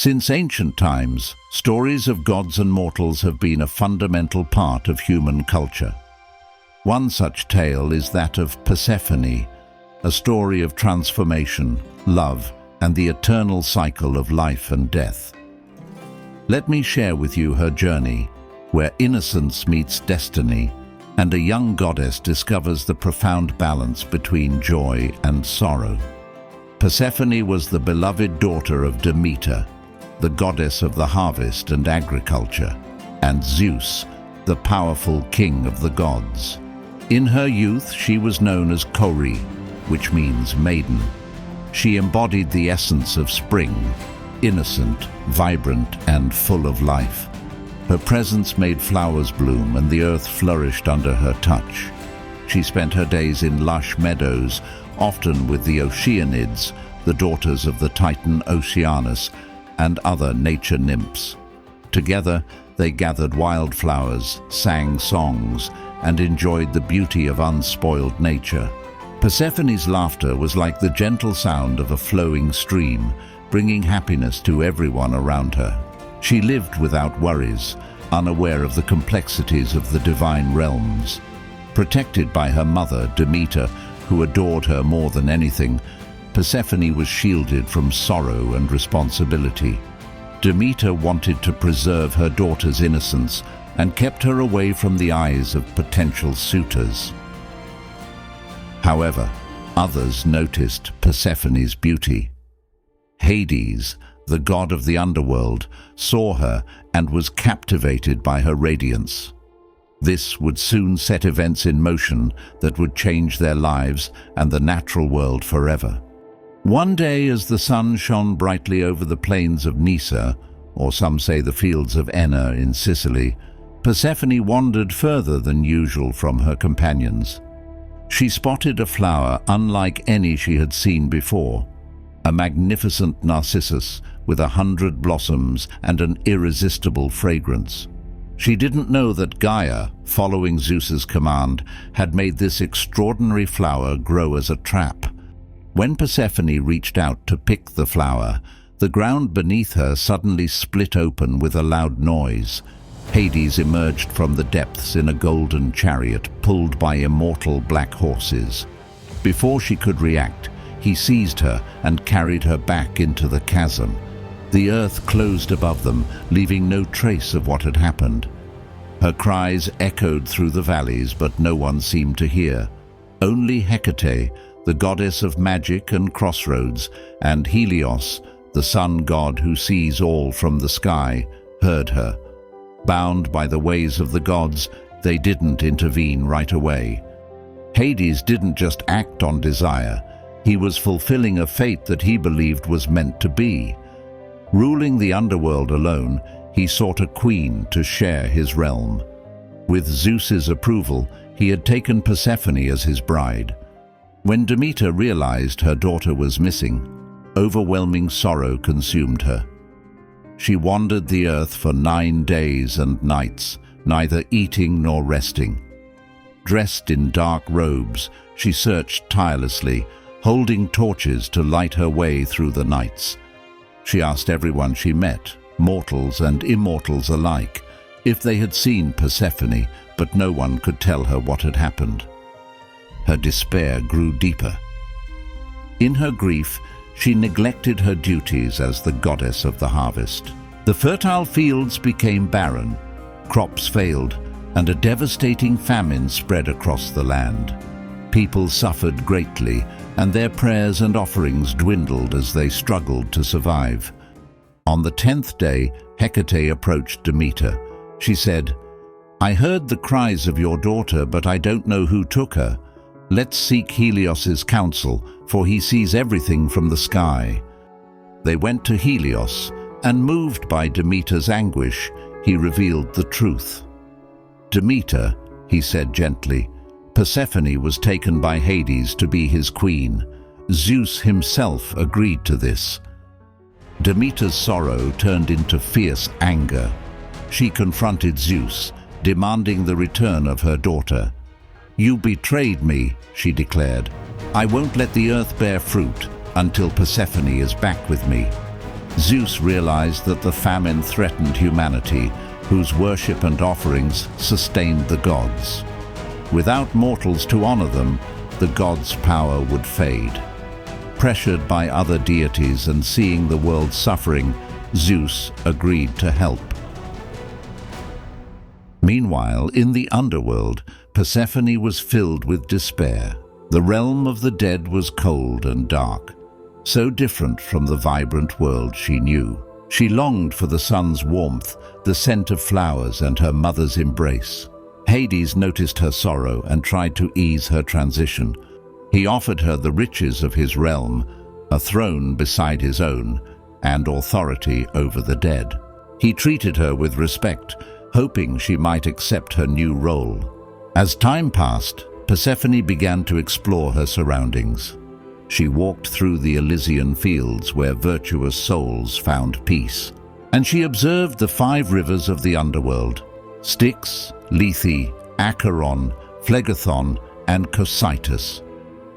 Since ancient times, stories of gods and mortals have been a fundamental part of human culture. One such tale is that of Persephone, a story of transformation, love, and the eternal cycle of life and death. Let me share with you her journey, where innocence meets destiny, and a young goddess discovers the profound balance between joy and sorrow. Persephone was the beloved daughter of Demeter, the goddess of the harvest and agriculture, and Zeus, the powerful king of the gods. In her youth, she was known as Kori, which means maiden. She embodied the essence of spring, innocent, vibrant, and full of life. Her presence made flowers bloom and the earth flourished under her touch. She spent her days in lush meadows, often with the Oceanids, the daughters of the Titan Oceanus, and other nature nymphs. Together, they gathered wildflowers, sang songs, and enjoyed the beauty of unspoiled nature. Persephone's laughter was like the gentle sound of a flowing stream, bringing happiness to everyone around her. She lived without worries, unaware of the complexities of the divine realms. Protected by her mother, Demeter, who adored her more than anything, Persephone was shielded from sorrow and responsibility. Demeter wanted to preserve her daughter's innocence and kept her away from the eyes of potential suitors. However, others noticed Persephone's beauty. Hades, the god of the underworld, saw her and was captivated by her radiance. This would soon set events in motion that would change their lives and the natural world forever. One day, as the sun shone brightly over the plains of Nysa, or some say the fields of Enna in Sicily, Persephone wandered further than usual from her companions. She spotted a flower unlike any she had seen before, a magnificent narcissus with 100 blossoms and an irresistible fragrance. She didn't know that Gaia, following Zeus's command, had made this extraordinary flower grow as a trap. When Persephone reached out to pick the flower, the ground beneath her suddenly split open with a loud noise. Hades emerged from the depths in a golden chariot pulled by immortal black horses. Before she could react, he seized her and carried her back into the chasm. The earth closed above them, leaving no trace of what had happened. Her cries echoed through the valleys, but no one seemed to hear. Only Hecate, the goddess of magic and crossroads, and Helios, the sun god who sees all from the sky, heard her. Bound by the ways of the gods, they didn't intervene right away. Hades didn't just act on desire. He was fulfilling a fate that he believed was meant to be. Ruling the underworld alone, he sought a queen to share his realm. With Zeus's approval, he had taken Persephone as his bride. When Demeter realized her daughter was missing, overwhelming sorrow consumed her. She wandered the earth for 9 days and nights, neither eating nor resting. Dressed in dark robes, she searched tirelessly, holding torches to light her way through the nights. She asked everyone she met, mortals and immortals alike, if they had seen Persephone, but no one could tell her what had happened. Her despair grew deeper. In her grief, she neglected her duties as the goddess of the harvest. The fertile fields became barren, crops failed, and a devastating famine spread across the land. People suffered greatly, and their prayers and offerings dwindled as they struggled to survive. On the 10th day, Hecate approached Demeter. She said, "I heard the cries of your daughter, but I don't know who took her. Let's seek Helios's counsel, for he sees everything from the sky." They went to Helios, and moved by Demeter's anguish, he revealed the truth. "Demeter," he said gently, "Persephone was taken by Hades to be his queen. Zeus himself agreed to this." Demeter's sorrow turned into fierce anger. She confronted Zeus, demanding the return of her daughter. "You betrayed me," she declared. "I won't let the earth bear fruit until Persephone is back with me." Zeus realized that the famine threatened humanity, whose worship and offerings sustained the gods. Without mortals to honor them, the gods' power would fade. Pressured by other deities and seeing the world suffering, Zeus agreed to help. Meanwhile, in the underworld, Persephone was filled with despair. The realm of the dead was cold and dark, so different from the vibrant world she knew. She longed for the sun's warmth, the scent of flowers, and her mother's embrace. Hades noticed her sorrow and tried to ease her transition. He offered her the riches of his realm, a throne beside his own, and authority over the dead. He treated her with respect, hoping she might accept her new role. As time passed, Persephone began to explore her surroundings. She walked through the Elysian fields where virtuous souls found peace, and she observed the 5 rivers of the underworld: Styx, Lethe, Acheron, Phlegethon, and Cocytus.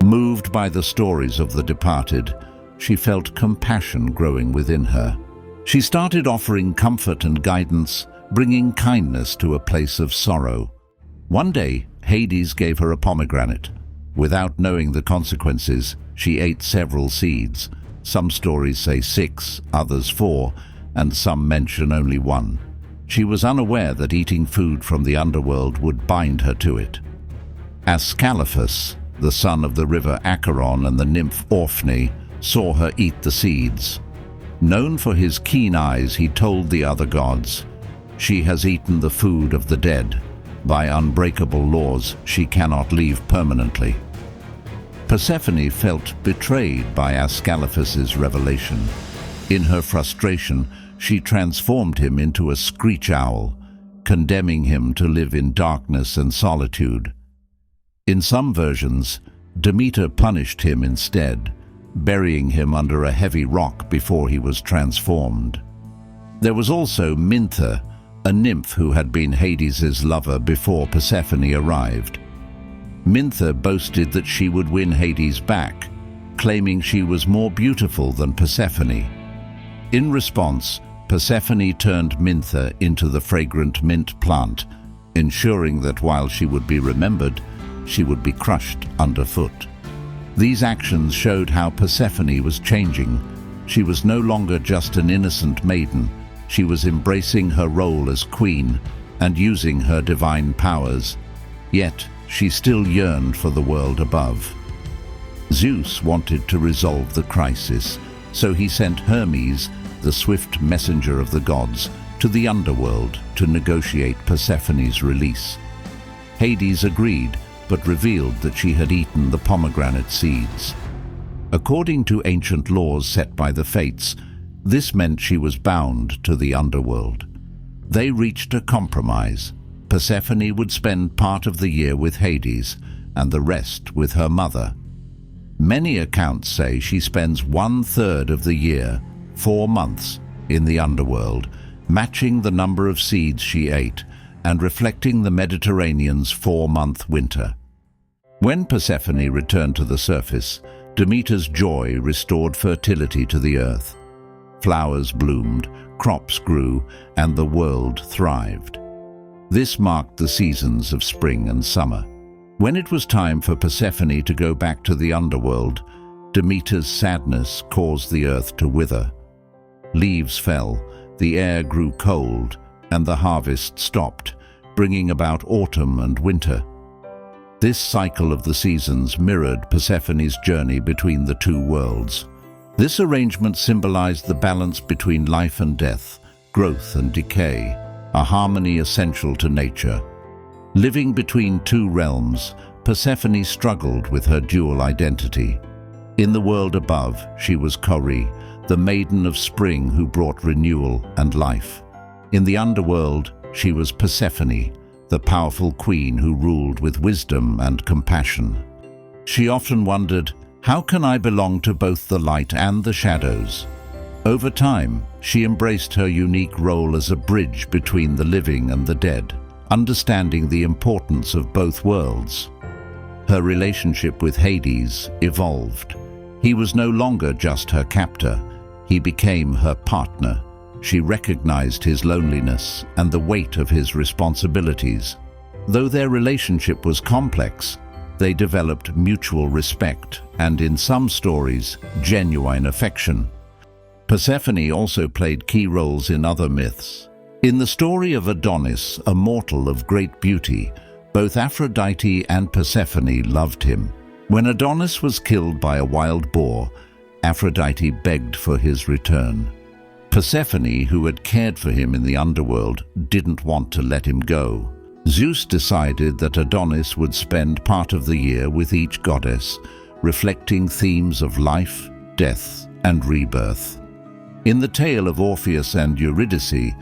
Moved by the stories of the departed, she felt compassion growing within her. She started offering comfort and guidance, bringing kindness to a place of sorrow. One day, Hades gave her a pomegranate. Without knowing the consequences, she ate several seeds. Some stories say 6, others 4, and some mention only 1. She was unaware that eating food from the underworld would bind her to it. Ascalaphus, the son of the river Acheron and the nymph Orphne, saw her eat the seeds. Known for his keen eyes, he told the other gods, "She has eaten the food of the dead. By unbreakable laws, she cannot leave permanently." Persephone felt betrayed by Ascalaphus's revelation. In her frustration, she transformed him into a screech owl, condemning him to live in darkness and solitude. In some versions, Demeter punished him instead, burying him under a heavy rock before he was transformed. There was also Mintha, a nymph who had been Hades's lover before Persephone arrived. Mintha boasted that she would win Hades back, claiming she was more beautiful than Persephone. In response, Persephone turned Mintha into the fragrant mint plant, ensuring that while she would be remembered, she would be crushed underfoot. These actions showed how Persephone was changing. She was no longer just an innocent maiden. She was embracing her role as queen and using her divine powers. Yet, she still yearned for the world above. Zeus wanted to resolve the crisis, so he sent Hermes, the swift messenger of the gods, to the underworld to negotiate Persephone's release. Hades agreed, but revealed that she had eaten the pomegranate seeds. According to ancient laws set by the Fates, this meant she was bound to the underworld. They reached a compromise. Persephone would spend part of the year with Hades, and the rest with her mother. Many accounts say she spends 1/3 of the year, 4 months, in the underworld, matching the number of seeds she ate, and reflecting the Mediterranean's 4-month winter. When Persephone returned to the surface, Demeter's joy restored fertility to the earth. Flowers bloomed, crops grew, and the world thrived. This marked the seasons of spring and summer. When it was time for Persephone to go back to the underworld, Demeter's sadness caused the earth to wither. Leaves fell, the air grew cold, and the harvest stopped, bringing about autumn and winter. This cycle of the seasons mirrored Persephone's journey between the 2 worlds. This arrangement symbolized the balance between life and death, growth and decay, a harmony essential to nature. Living between 2 realms, Persephone struggled with her dual identity. In the world above, she was Kore, the maiden of spring who brought renewal and life. In the underworld, she was Persephone, the powerful queen who ruled with wisdom and compassion. She often wondered, how can I belong to both the light and the shadows? Over time, she embraced her unique role as a bridge between the living and the dead, understanding the importance of both worlds. Her relationship with Hades evolved. He was no longer just her captor. He became her partner. She recognized his loneliness and the weight of his responsibilities. Though their relationship was complex, they developed mutual respect and, in some stories, genuine affection. Persephone also played key roles in other myths. In the story of Adonis, a mortal of great beauty, both Aphrodite and Persephone loved him. When Adonis was killed by a wild boar, Aphrodite begged for his return. Persephone, who had cared for him in the underworld, didn't want to let him go. Zeus decided that Adonis would spend part of the year with each goddess, reflecting themes of life, death, and rebirth. In the tale of Orpheus and Eurydice,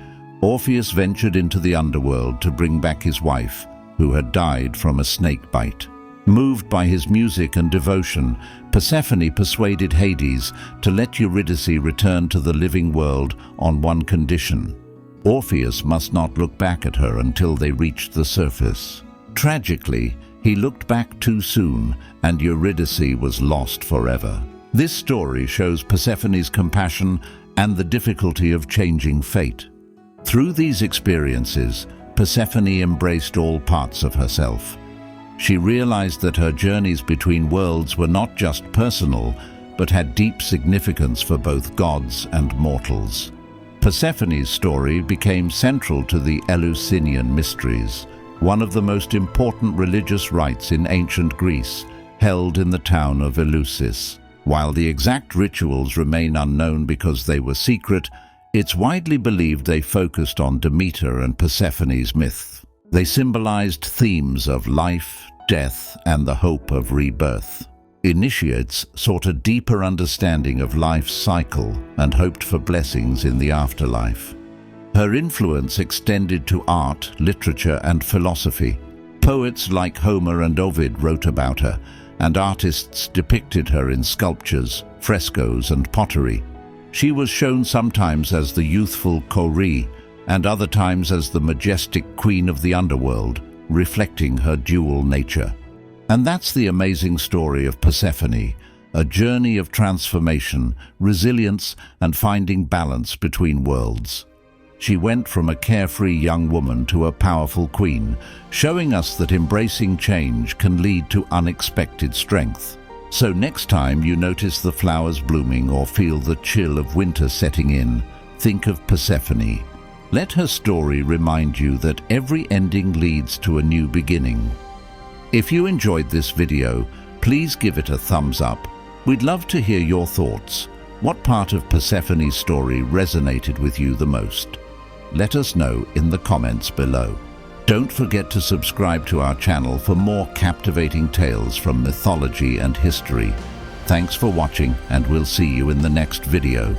Orpheus ventured into the underworld to bring back his wife, who had died from a snake bite. Moved by his music and devotion, Persephone persuaded Hades to let Eurydice return to the living world on one condition: Orpheus must not look back at her until they reached the surface. Tragically, he looked back too soon, and Eurydice was lost forever. This story shows Persephone's compassion and the difficulty of changing fate. Through these experiences, Persephone embraced all parts of herself. She realized that her journeys between worlds were not just personal, but had deep significance for both gods and mortals. Persephone's story became central to the Eleusinian Mysteries, one of the most important religious rites in ancient Greece, held in the town of Eleusis. While the exact rituals remain unknown because they were secret, it's widely believed they focused on Demeter and Persephone's myth. They symbolized themes of life, death, and the hope of rebirth. Initiates sought a deeper understanding of life's cycle and hoped for blessings in the afterlife. Her influence extended to art, literature, and philosophy. Poets like Homer and Ovid wrote about her, and artists depicted her in sculptures, frescoes, and pottery. She was shown sometimes as the youthful Kori, and other times as the majestic queen of the underworld, reflecting her dual nature. And that's the amazing story of Persephone, a journey of transformation, resilience, and finding balance between worlds. She went from a carefree young woman to a powerful queen, showing us that embracing change can lead to unexpected strength. So next time you notice the flowers blooming or feel the chill of winter setting in, think of Persephone. Let her story remind you that every ending leads to a new beginning. If you enjoyed this video, please give it a thumbs up. We'd love to hear your thoughts. What part of Persephone's story resonated with you the most? Let us know in the comments below. Don't forget to subscribe to our channel for more captivating tales from mythology and history. Thanks for watching, and we'll see you in the next video.